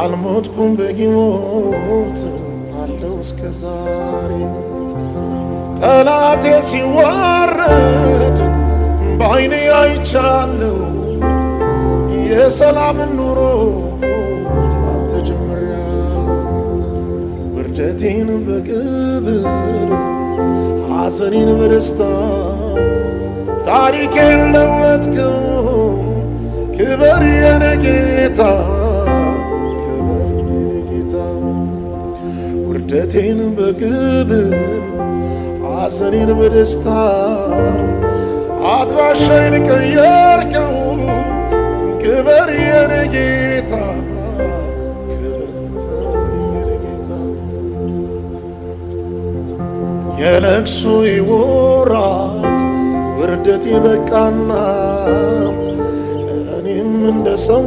አልሞትኩም በሕይወት አለው እስከ ዛሬ ጠላቴ ሲዋረድ በዓይኔ አይቻለሁ የሰላም ኑሮ ተጀምሬያለሁ ውርደቴን በክብር ሐዘኔን በደስታ ታሪኬን ለወጥከው ክብር የኔ ጌታ ክብር የኔ ጌታ ውርደቴን በክብር ሐዘኔን በደስታ አድራሻዬን ቀየርከው ክብር የኔ ጌታ ክብር የኔ ጌታ የለቅሶ ወራት ውርደቴ በቃና እኔም እንደ ሰው